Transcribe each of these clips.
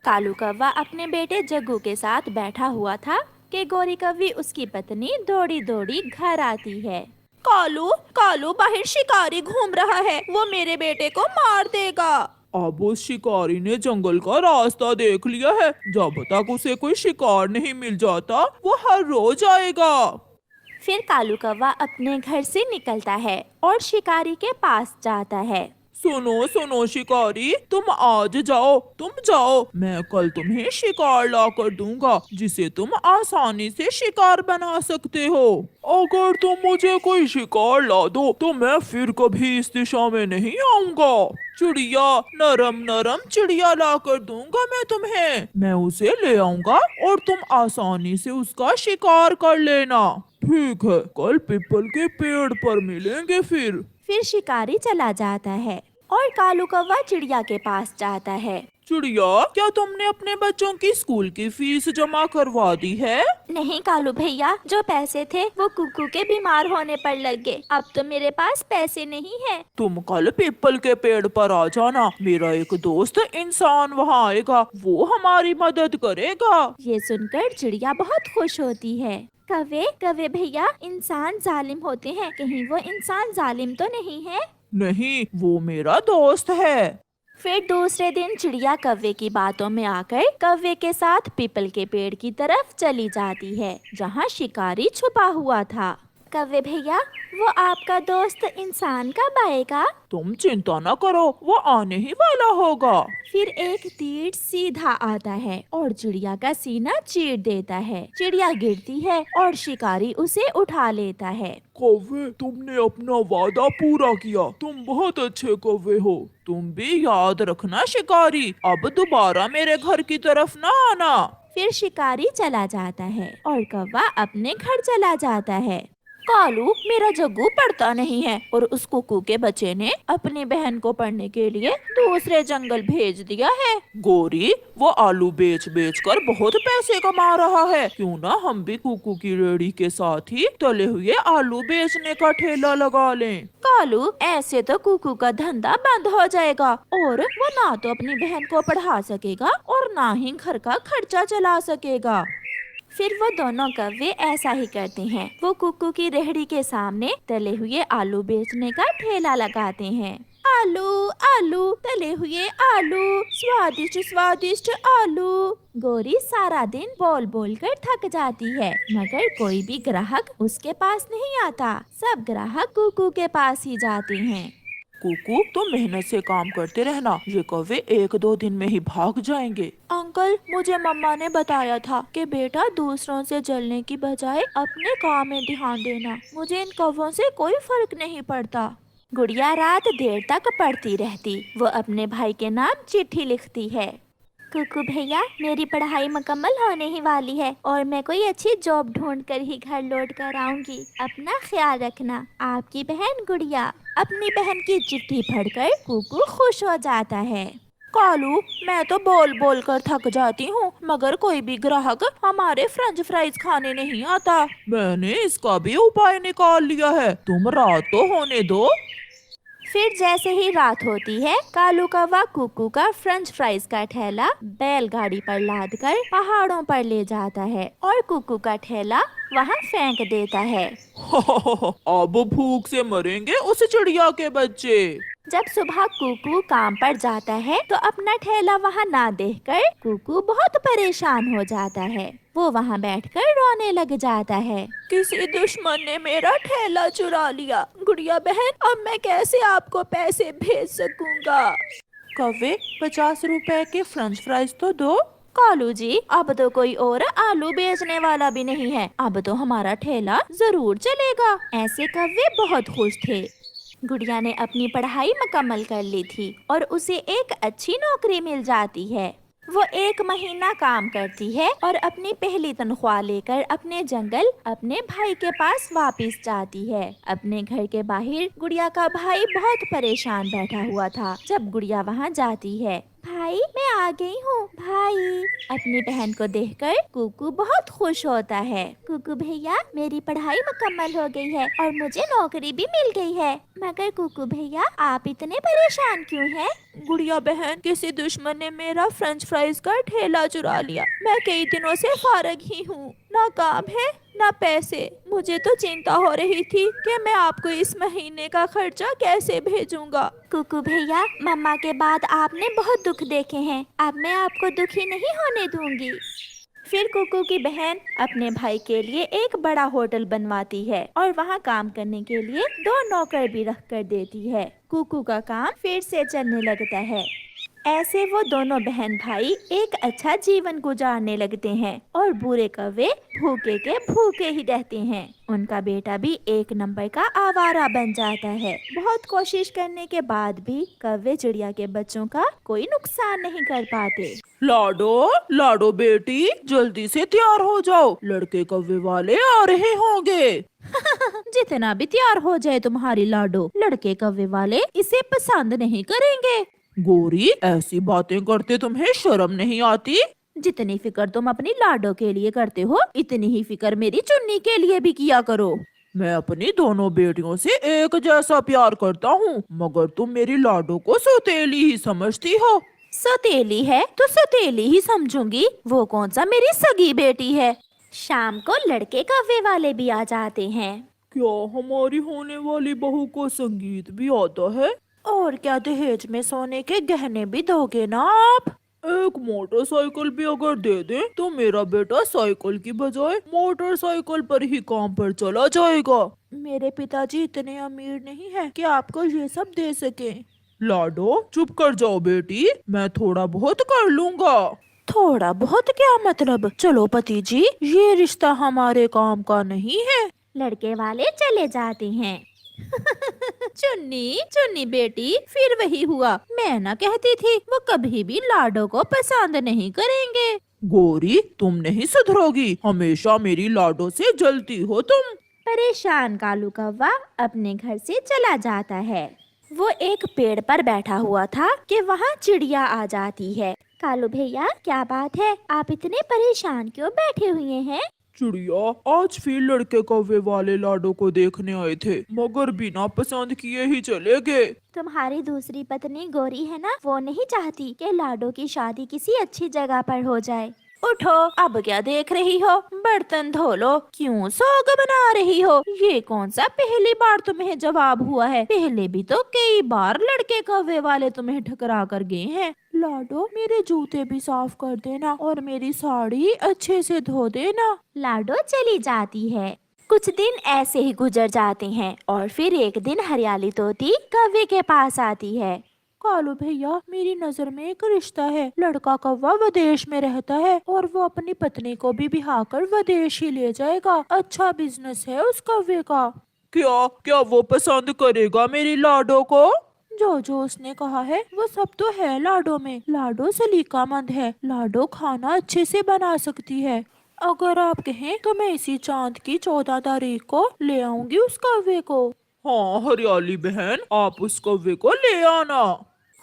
کالو کوا اپنے بیٹے جگو کے ساتھ بیٹھا ہوا تھا کہ گوری کوی اس کی پتنی دوڑی دوڑی گھر آتی ہے۔ کالو کالو باہر شکاری گھوم رہا ہے، وہ میرے بیٹے کو مار دے گا۔ اب اس شکاری نے جنگل کا راستہ دیکھ لیا ہے، جب تک اسے کوئی شکار نہیں مل جاتا وہ ہر روز آئے گا۔ پھر کالو کوا اپنے گھر سے نکلتا ہے اور شکاری کے پاس جاتا ہے۔ سنو سنو شکاری، تم آج جاؤ، تم جاؤ، میں کل تمہیں شکار لا کر دوں گا جسے تم آسانی سے شکار بنا سکتے ہو۔ اگر تم مجھے کوئی شکار لا دو تو میں پھر کبھی اس دشا میں نہیں آؤں گا۔ چڑیا، نرم نرم چڑیا لا کر دوں گا میں تمہیں، میں اسے لے آؤں گا اور تم آسانی سے اس کا شکار کر لینا۔ ٹھیک ہے، کل پیپل کے پیڑ پر ملیں گے پھر۔ پھر شکاری چلا جاتا ہے اور کالو کوا چڑیا کے پاس جاتا ہے۔ چڑیا، کیا تم نے اپنے بچوں کی اسکول کی فیس جمع کروا دی ہے؟ نہیں کالو بھیا، جو پیسے تھے وہ کوکو کے بیمار ہونے پر لگ گئے، اب تو میرے پاس پیسے نہیں ہیں۔ تم کل پیپل کے پیڑ پر آ جانا، میرا ایک دوست انسان وہاں آئے گا، وہ ہماری مدد کرے گا۔ یہ سن کر چڑیا بہت خوش ہوتی ہے۔ کوے بھیا، انسان ظالم ہوتے ہیں، کہیں وہ انسان ظالم تو نہیں ہے؟ نہیں، وہ میرا دوست ہے۔ پھر دوسرے دن چڑیا کوے کی باتوں میں آ کر کوے کے ساتھ پیپل کے پیڑ کی طرف چلی جاتی ہے جہاں شکاری چھپا ہوا تھا۔ کوے بھیا، وہ آپ کا دوست انسان کب آئے گا؟ تم چنتا نہ کرو، وہ آنے ہی والا ہوگا۔ پھر ایک تیر سیدھا آتا ہے اور چڑیا کا سینہ چیر دیتا ہے، چڑیا گرتی ہے اور شکاری اسے اٹھا لیتا ہے۔ کوے، تم نے اپنا وعدہ پورا کیا، تم بہت اچھے کوے ہو۔ تم بھی یاد رکھنا شکاری، اب دوبارہ میرے گھر کی طرف نہ آنا۔ پھر شکاری چلا جاتا ہے اور کوا اپنے گھر چلا جاتا ہے۔ کالو، میرا جگو پڑھتا نہیں ہے اور اس کوکو کے بچے نے اپنی بہن کو پڑھنے کے لیے دوسرے جنگل بھیج دیا ہے۔ گوری، وہ آلو بیچ بیچ کر بہت پیسے کما رہا ہے، کیوں نہ ہم بھی کوکو کی ریڑھی کے ساتھ ہی تلے ہوئے آلو بیچنے کا ٹھیلا لگا لیں۔ کالو، ایسے تو کوکو کا دھندا بند ہو جائے گا اور وہ نہ تو اپنی بہن کو پڑھا سکے گا اور نہ ہی گھر کا خرچہ چلا سکے گا۔ پھر وہ دونوں کوے ایسا ہی کرتے ہیں، وہ کوکو کی ریہڑی کے سامنے تلے ہوئے آلو بیچنے کا ٹھیلا لگاتے ہیں۔ آلو آلو، تلے ہوئے آلو، سوادشٹ سوادشٹ آلو۔ گوری سارا دن بول بول کر تھک جاتی ہے مگر کوئی بھی گراہک اس کے پاس نہیں آتا، سب گراہک کوکو کے پاس ہی جاتے ہیں۔ کوکو، تم محنت سے کام کرتے رہنا، یہ کوے ایک دو دن میں ہی بھاگ جائیں گے۔ انکل، مجھے مما نے بتایا تھا کہ بیٹا دوسروں سے جلنے کی بجائے اپنے کام میں دھیان دینا، مجھے ان کووں سے کوئی فرق نہیں پڑتا۔ گڑیا رات دیر تک پڑھتی رہتی، وہ اپنے بھائی کے نام چٹھی لکھتی ہے۔ کوکو بھیا، میری پڑھائی مکمل ہونے ہی والی ہے اور میں کوئی اچھی جاب ڈھونڈ کر ہی گھر لوٹ کر آؤں گی، اپنا خیال رکھنا، آپ کی بہن گڑیا۔ اپنی بہن کی چٹھی پڑھ کر کوکو خوش ہو جاتا ہے۔ کالو، میں تو بول بول کر تھک جاتی ہوں مگر کوئی بھی گراہک ہمارے فرنچ فرائز کھانے نہیں آتا۔ میں نے اس کا بھی اپائے نکال لیا ہے، تم رات تو ہونے دو۔ پھر جیسے ہی رات ہوتی ہے، کالو کوا کوکو کا فرنچ فرائز کا ٹھیلا بیل گاڑی پر لاد کر پہاڑوں پر لے جاتا ہے اور کوکو کا ٹھیلا وہاں پھینک دیتا ہے۔ اب بھوک سے مریں گے اس چڑیا کے بچے۔ جب صبح کوکو کام پر جاتا ہے تو اپنا ٹھیلا وہاں نہ دیکھ کر کوکو بہت پریشان ہو جاتا ہے، وہ وہاں بیٹھ کر رونے لگ جاتا ہے۔ کسی دشمن نے میرا ٹھیلا چرا لیا، گڑیا بہن، اب میں کیسے آپ کو پیسے بھیج سکوں گا؟ کوے، 50 روپے کے فرنچ فرائز تو دو۔ کالو جی، اب تو کوئی اور آلو بیچنے والا بھی نہیں ہے، اب تو ہمارا ٹھیلا ضرور چلے گا۔ ایسے کوے بہت خوش تھے۔ گڑیا نے اپنی پڑھائی مکمل کر لی تھی اور اسے ایک اچھی نوکری مل جاتی ہے۔ وہ 1 مہینہ کام کرتی ہے اور اپنی پہلی تنخواہ لے کر اپنے جنگل اپنے بھائی کے پاس واپس جاتی ہے۔ اپنے گھر کے باہر گڑیا کا بھائی بہت پریشان بیٹھا ہوا تھا۔ جب گڑیا وہاں جاتی ہے، भाई मैं आ गई हूँ भाई। अपनी बहन को देखकर कुकू बहुत खुश होता है। कुकू भैया मेरी पढ़ाई मुकम्मल हो गई है और मुझे नौकरी भी मिल गई है। मगर कुकू भैया आप इतने परेशान क्यों हैं? गुड़िया बहन, किसी दुश्मन ने मेरा फ्रेंच फ्राइज का ठेला चुरा लिया। मैं कई दिनों से फारग ही हूँ, ना काम है ना पैसे। मुझे तो चिंता हो रही थी कि मैं आपको इस महीने का खर्चा कैसे भेजूंगा। कुकू भैया, मम्मा के बाद आपने बहुत दुख देखे हैं, अब मैं आपको दुखी नहीं होने दूंगी। फिर कुकू की बहन अपने भाई के लिए एक बड़ा होटल बनवाती है और वहाँ काम करने के लिए 2 नौकर भी रख कर देती है। कुकू का काम फिर से चलने लगता है। ऐसे वो दोनों बहन भाई एक अच्छा जीवन गुजारने लगते हैं और बुरे कौवे भूखे के भूखे ही रहते हैं। उनका बेटा भी एक नंबर का आवारा बन जाता है। बहुत कोशिश करने के बाद भी कौवे चिड़िया के बच्चों का कोई नुकसान नहीं कर पाते। लाडो, लाडो बेटी, जल्दी से तैयार हो जाओ, लड़के कौवे वाले आ रहे होंगे। जितना भी तैयार हो जाए तुम्हारी लाडो, लड़के कौवे वाले इसे पसंद नहीं करेंगे। गोरी, ऐसी बातें करते तुम्हें शर्म नहीं आती? जितनी फिक्र तुम अपनी लाडो के लिए करते हो, इतनी ही फिक्र मेरी चुन्नी के लिए भी किया करो। मैं अपनी दोनों बेटियों से एक जैसा प्यार करता हूँ, मगर तुम मेरी लाडो को सौतेली ही समझती हो। सौतेली है तो सौतेली ही समझूंगी, वो कौन सा मेरी सगी बेटी है। शाम को लड़के कौवे वाले भी आ जाते हैं। क्या हमारी होने वाली बहू को संगीत भी आता है? और क्या दहेज में सोने के गहने भी दोगे ना आप? एक मोटरसाइकिल भी अगर दे दें तो मेरा बेटा साइकिल की बजाय मोटरसाइकिल पर ही काम पर चला जाएगा। मेरे पिताजी इतने अमीर नहीं हैं कि आपको ये सब दे सके। लाडो, चुप कर जाओ बेटी, मैं थोड़ा बहुत कर लूँगा। थोड़ा बहुत क्या मतलब? चलो पति जी, ये रिश्ता हमारे काम का नहीं है। लड़के वाले चले जाते हैं। चुन्नी चुन्नी बेटी, फिर वही हुआ। मैं ना कहती थी वो कभी भी लाडो को पसंद नहीं करेंगे। गोरी, तुम नहीं सुधरोगी, हमेशा मेरी लाडो से जलती हो तुम। परेशान कालू कौवा अपने घर से चला जाता है। वो एक पेड़ पर बैठा हुआ था कि वहाँ चिड़िया आ जाती है। कालू भैया, क्या बात है, आप इतने परेशान क्यों बैठे हुए हैं? चिड़िया, आज फिर लड़के कौवे वाले लाडो को देखने आए थे, मगर बिना पसंद किए ही चले गए। तुम्हारी दूसरी पत्नी गोरी है ना, वो नहीं चाहती कि लाडो की शादी किसी अच्छी जगह पर हो जाए। उठो, अब क्या देख रही हो, बर्तन धो लो। क्यों सोग बना रही हो? ये कौन सा पहली बार तुम्हें जवाब हुआ है? पहले भी तो कई बार लड़के कौवे वाले तुम्हें ठकरा कर गए हैं। लाडो, मेरे जूते भी साफ कर देना और मेरी साड़ी अच्छे से धो देना। लाडो चली जाती है। कुछ दिन ऐसे ही गुजर जाते हैं और फिर एक दिन हरियाली तोती कौवे के पास आती है। कालू भैया, मेरी नजर में एक रिश्ता है। लड़का कौवा विदेश में रहता है और वो अपनी पत्नी को भी बिहा कर विदेश ही ले जाएगा। अच्छा बिजनेस है उस कौवे का। क्या क्या वो पसंद करेगा मेरी लाडो को? जो जो उसने कहा है वो सब तो है लाडो में। लाडो सलीकामंद है, लाडो खाना अच्छे से बना सकती है। अगर आप कहें तो मैं इसी चांद की 14 तारीख को ले आऊंगी उस कौवे को। हाँ हरियाली बहन, आप उस कौवे को ले आना।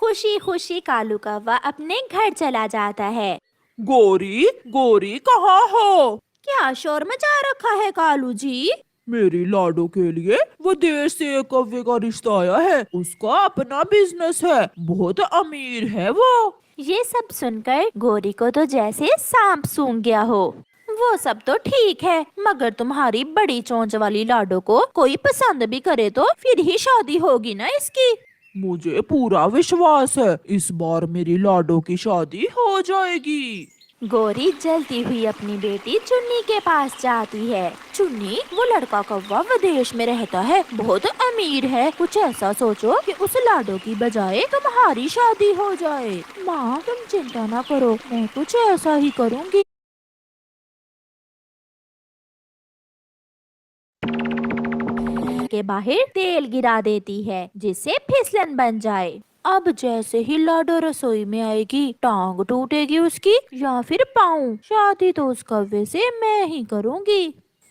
खुशी खुशी कालू कौवा अपने घर चला जाता है। गोरी, गोरी कहाँ हो? क्या शोर मचा रखा है कालू जी? मेरी लाडो के लिए विदेश से एक कौवे का रिश्ता आया है। उसका अपना बिजनेस है, बहुत अमीर है वो। ये सब सुनकर गोरी को तो जैसे सांप सूंघ गया हो। वो सब तो ठीक है, मगर तुम्हारी बड़ी चोंच वाली लाडो को कोई पसंद भी करे तो फिर ही शादी होगी ना इसकी। मुझे पूरा विश्वास है, इस बार मेरी लाडो की शादी हो जाएगी। गोरी जलती हुई अपनी बेटी चुन्नी के पास जाती है। चुन्नी, वो लड़का कौवा विदेश में रहता है, बहुत अमीर है। कुछ ऐसा सोचो कि उस लाडो की बजाय तुम्हारी शादी हो जाए। माँ, तुम चिंता ना करो, मैं कुछ ऐसा ही करूँगी। के बाहर तेल गिरा देती है जिससे फिसलन बन जाए। अब जैसे ही लाडो रसोई में आएगी, टांग टूटेगी उसकी या फिर पाँव। शादी तो उस कौवे से मैं ही करूँगी।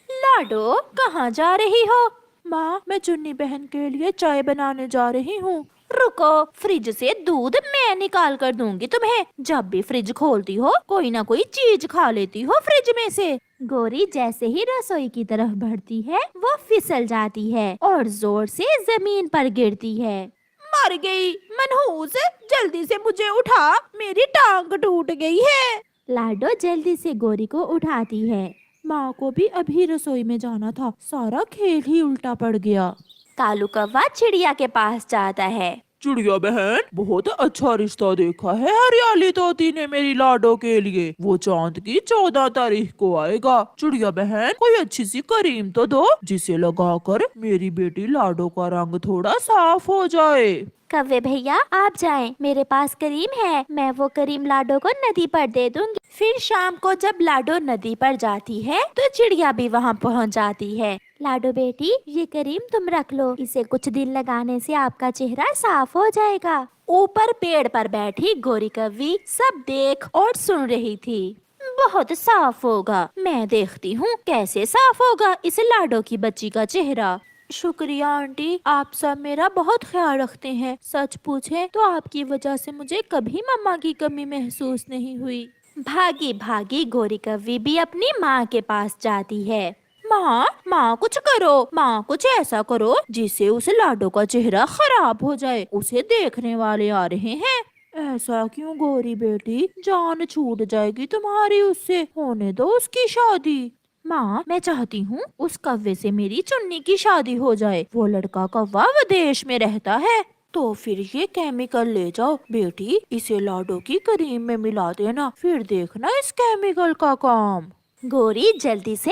लाडो, कहाँ जा रही हो? माँ, मैं चुन्नी बहन के लिए चाय बनाने जा रही हूँ। रुको, फ्रिज से दूध मैं निकाल कर दूंगी तुम्हें। जब भी फ्रिज खोलती हो कोई ना कोई चीज खा लेती हो फ्रिज में से। गोरी जैसे ही रसोई की तरफ बढ़ती है वो फिसल जाती है और जोर से जमीन पर गिरती है। मर गई मनहूस, जल्दी से मुझे उठा, मेरी टांग टूट गई है। लाडो जल्दी से गोरी को उठाती है। माँ को भी अभी रसोई में जाना था, सारा खेल ही उल्टा पड़ गया। कालू कौवा चिड़िया के पास जाता है। चिड़िया बहन, बहुत अच्छा रिश्ता देखा है हरियाली तोती ने मेरी लाडो के लिए। वो चांद की 14 तारीख को आएगा। चिड़िया बहन, कोई अच्छी सी क्रीम तो दो जिसे लगाकर मेरी बेटी लाडो का रंग थोड़ा साफ हो जाए। कव्वे भैया आप जाएं, मेरे पास करीम है, मैं वो करीम लाडो को नदी पर दे दूंगी। फिर शाम को जब लाडो नदी पर जाती है तो चिड़िया भी वहाँ पहुँच जाती है। लाडो बेटी, ये करीम तुम रख लो, इसे कुछ दिन लगाने से आपका चेहरा साफ हो जाएगा। ऊपर पेड़ पर बैठी गोरी कव्वी सब देख और सुन रही थी। बहुत साफ होगा, मैं देखती हूँ कैसे साफ होगा इस लाडो की बच्ची का चेहरा। शुक्रिया आंटी, आप सब मेरा बहुत ख्याल रखते हैं। सच पूछे तो आपकी वजह से मुझे कभी मम्मा की कमी महसूस नहीं हुई। भागी भागी गोरी कव्वी भी अपनी माँ के पास जाती है। माँ कुछ करो, माँ कुछ ऐसा करो जिससे उस लाडो का चेहरा खराब हो जाए, उसे देखने वाले आ रहे हैं। ऐसा क्यों गोरी बेटी, जान छूट जाएगी तुम्हारी उससे, होने दो उसकी शादी। माँ मैं चाहती हूँ उस कौवे से मेरी चुन्नी की शादी हो जाए। वो लड़का कौवा विदेश में रहता है। तो फिर ये केमिकल ले जाओ बेटी, इसे लाडो की क्रीम में मिला देना, फिर देखना इस केमिकल का काम। गोरी जल्दी से